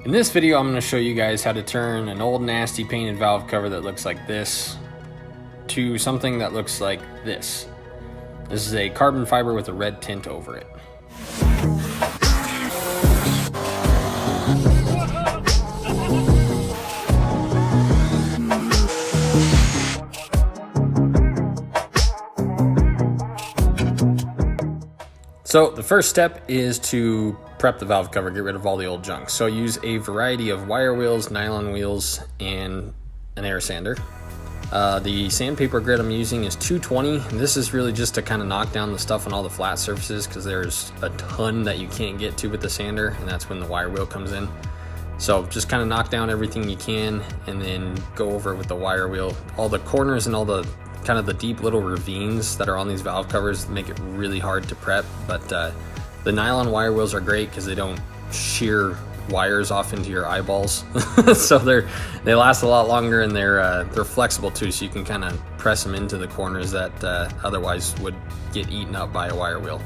In this video, I'm going to show you guys how to turn an old nasty painted valve cover that looks like this to something that looks like this. This is a carbon fiber with a red tint over it. So the first step is to prep the valve cover, get rid of all the old junk. So I use a variety of wire wheels, nylon wheels, and an air sander. The sandpaper grit I'm using is 220. And this is really just to kind of knock down the stuff on all the flat surfaces, because there's a ton that you can't get to with the sander, and that's when the wire wheel comes in. So just kind of knock down everything you can and then go over it with the wire wheel. All the corners and all the kind of the deep little ravines that are on these valve covers make it really hard to prep, but the nylon wire wheels are great because they don't shear wires off into your eyeballs. So they last a lot longer, and they're flexible too, so you can kind of press them into the corners that otherwise would get eaten up by a wire wheel.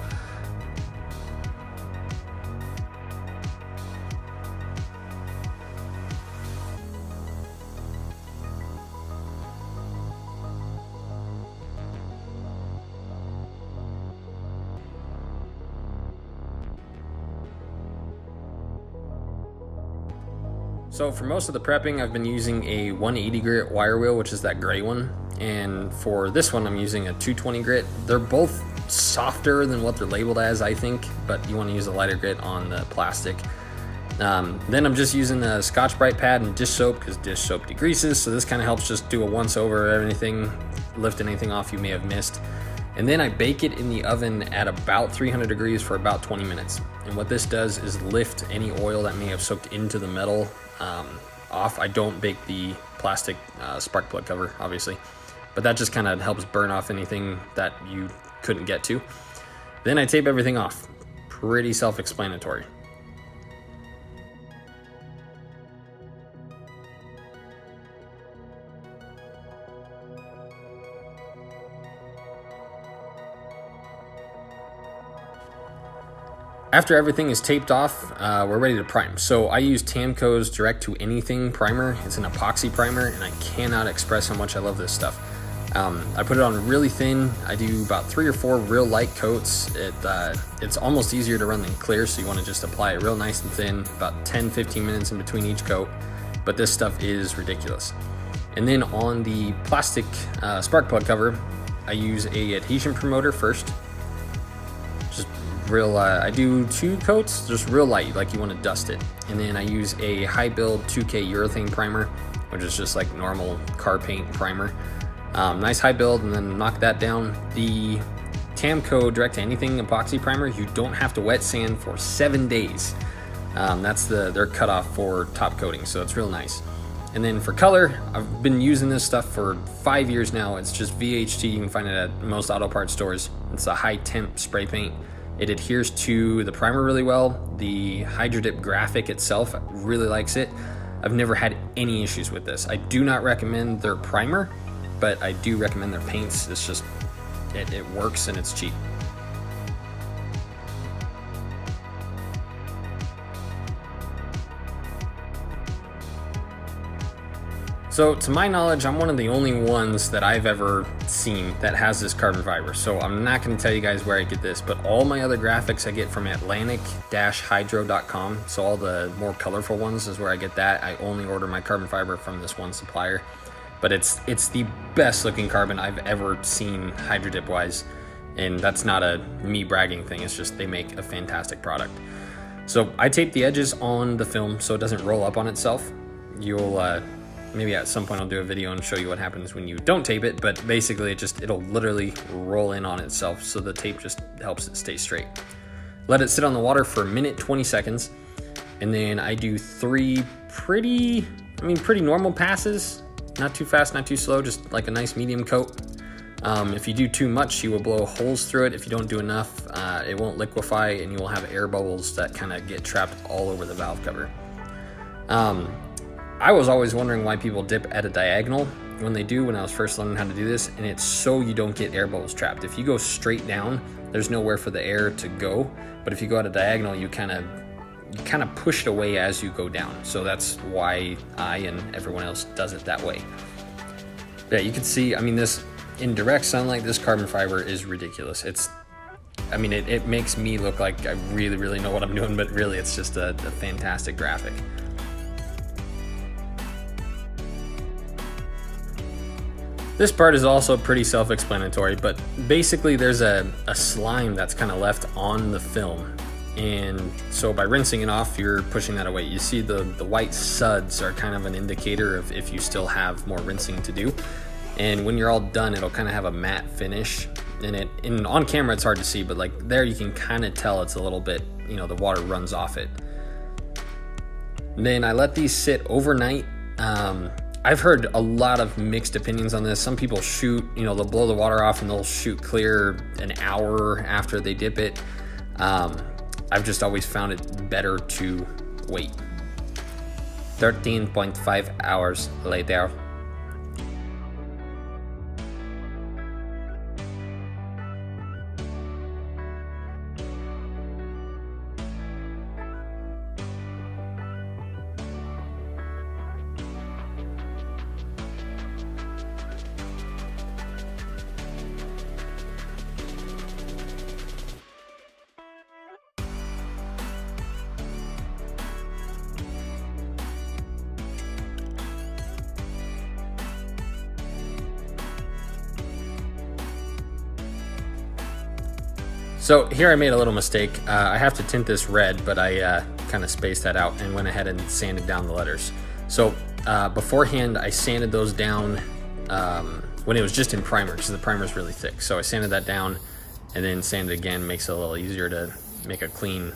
So for most of the prepping, I've been using a 180 grit wire wheel, which is that gray one. And for this one, I'm using a 220 grit. They're both softer than what they're labeled as, I think, but you want to use a lighter grit on the plastic. Then I'm just using a Scotch-Brite pad and dish soap, because dish soap degreases. So this kind of helps just do a once over everything, lift anything off you may have missed. And then I bake it in the oven at about 300 degrees for about 20 minutes. And what this does is lift any oil that may have soaked into the metal off. I don't bake the plastic spark plug cover, obviously, but that just kind of helps burn off anything that you couldn't get to. Then I tape everything off. Pretty self-explanatory. After everything is taped off, we're ready to prime. So I use Tamco's Direct to Anything primer. It's an epoxy primer, and I cannot express how much I love this stuff. I put it on really thin. I do about 3 or 4 real light coats. It's almost easier to run than clear, so you want to just apply it real nice and thin, about 10-15 minutes in between each coat. But this stuff is ridiculous. And then on the plastic spark plug cover, I use a adhesion promoter first. I do 2 coats, just real light, like you want to dust it. And then I use a high build 2K urethane primer, which is just like normal car paint primer. Nice high build, and then knock that down. The Tamco Direct to Anything epoxy primer, you don't have to wet sand for 7 days. That's their cutoff for top coating, so it's real nice. And then for color, I've been using this stuff for 5 years now. It's just VHT. You can find it at most auto parts stores. It's a high temp spray paint. It adheres to the primer really well. The Hydro-Dip graphic itself really likes it. I've never had any issues with this. I do not recommend their primer, but I do recommend their paints. It's just, it works and it's cheap. So to my knowledge, I'm one of the only ones that I've ever seen that has this carbon fiber. So I'm not going to tell you guys where I get this, but all my other graphics I get from Atlantic-Hydro.com. So all the more colorful ones is where I get that. I only order my carbon fiber from this one supplier, but it's the best looking carbon I've ever seen Hydro-Dip wise. And that's not a me bragging thing. It's just they make a fantastic product. So I tape the edges on the film so it doesn't roll up on itself. Maybe at some point I'll do a video and show you what happens when you don't tape it, but basically it'll literally roll in on itself, so the tape just helps it stay straight. Let it sit on the water for a minute, 20 seconds, and then I do 3 pretty normal passes. Not too fast, not too slow, just like a nice medium coat. If you do too much, you will blow holes through it. If you don't do enough, it won't liquefy, and you will have air bubbles that kind of get trapped all over the valve cover. I was always wondering why people dip at a diagonal when I was first learning how to do this, and it's so you don't get air bubbles trapped. If you go straight down, there's nowhere for the air to go, but if you go at a diagonal, you kind of push it away as you go down. So that's why I and everyone else does it that way. Yeah, you can see, I mean, this in direct sunlight, this carbon fiber is ridiculous. I mean, it makes me look like I really know what I'm doing, but really it's just a fantastic graphic. This part is also pretty self-explanatory, but basically there's a slime that's kind of left on the film. And so by rinsing it off, you're pushing that away. You see the white suds are kind of an indicator of if you still have more rinsing to do. And when you're all done, it'll kind of have a matte finish. And on camera, it's hard to see, but like there you can kind of tell it's a little bit, you know, the water runs off it. Then I let these sit overnight. I've heard a lot of mixed opinions on this. Some people shoot, you know, they'll blow the water off and they'll shoot clear an hour after they dip it. I've just always found it better to wait. 13.5 hours later. So here I made a little mistake. I have to tint this red, but I kind of spaced that out and went ahead and sanded down the letters. So beforehand, I sanded those down when it was just in primer, because the primer is really thick. So I sanded that down and then sanded again, makes it a little easier to make a clean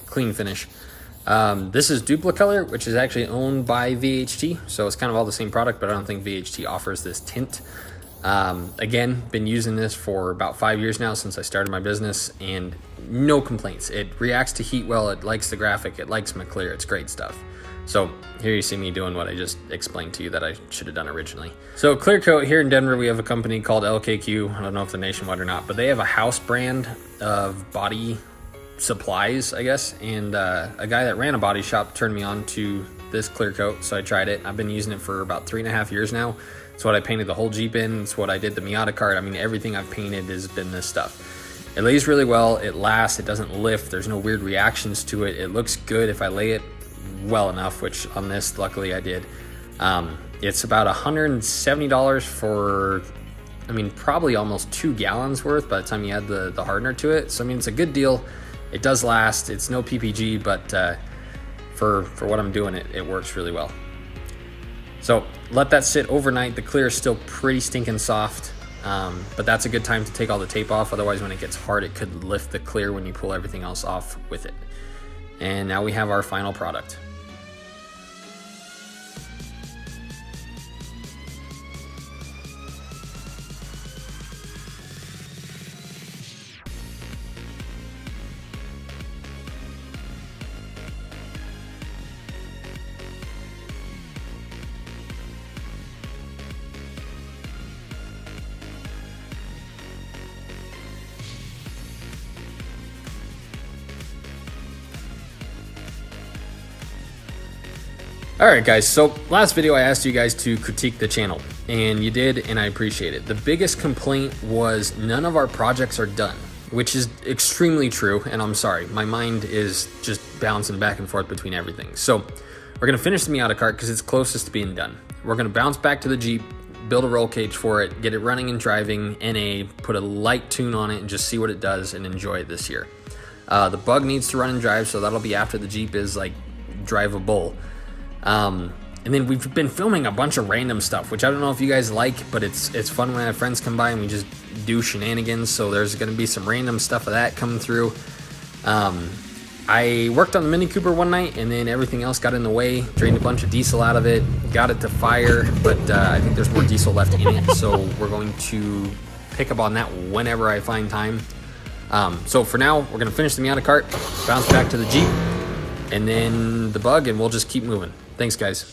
finish. This is Duplicolor, which is actually owned by VHT. So it's kind of all the same product, but I don't think VHT offers this tint. Again, been using this for about 5 years now since I started my business, and no complaints. It reacts to heat well, it likes the graphic, it likes my clear, it's great stuff. So here you see me doing what I just explained to you that I should have done originally. So clear coat, here in Denver we have a company called LKQ. I don't know if they're nationwide or not, but they have a house brand of body supplies, I guess, and a guy that ran a body shop turned me on to this clear coat, so I tried it. I've been using it for about 3.5 years now. It's what I painted the whole Jeep in. It's what I did the Miata cart. I mean, everything I've painted has been this stuff. It lays really well. It lasts. It doesn't lift. There's no weird reactions to it. It looks good if I lay it well enough, which on this, luckily I did. It's about $170 for, I mean, probably almost 2 gallons worth by the time you add the hardener to it. So, I mean, it's a good deal. It does last. It's no PPG, but for what I'm doing, it works really well. So let that sit overnight. The clear is still pretty stinking soft, but that's a good time to take all the tape off. Otherwise, when it gets hard, it could lift the clear when you pull everything else off with it. And now we have our final product. Alright guys, so last video I asked you guys to critique the channel, and you did, and I appreciate it. The biggest complaint was none of our projects are done, which is extremely true, and I'm sorry, my mind is just bouncing back and forth between everything. So we're going to finish the Miata cart because it's closest to being done. We're going to bounce back to the Jeep, build a roll cage for it, get it running and driving, NA, put a light tune on it, and just see what it does and enjoy it this year. The Bug needs to run and drive, so that'll be after the Jeep is like drivable. And then we've been filming a bunch of random stuff, which I don't know if you guys like, but it's fun when I have friends come by and we just do shenanigans. So there's going to be some random stuff of that coming through. I worked on the Mini Cooper one night, and then everything else got in the way. Drained a bunch of diesel out of it, got it to fire, but I think there's more diesel left in it. So we're going to pick up on that whenever I find time. So for now, we're going to finish the Miata cart, bounce back to the Jeep, and then the Bug, and we'll just keep moving. Thanks, guys.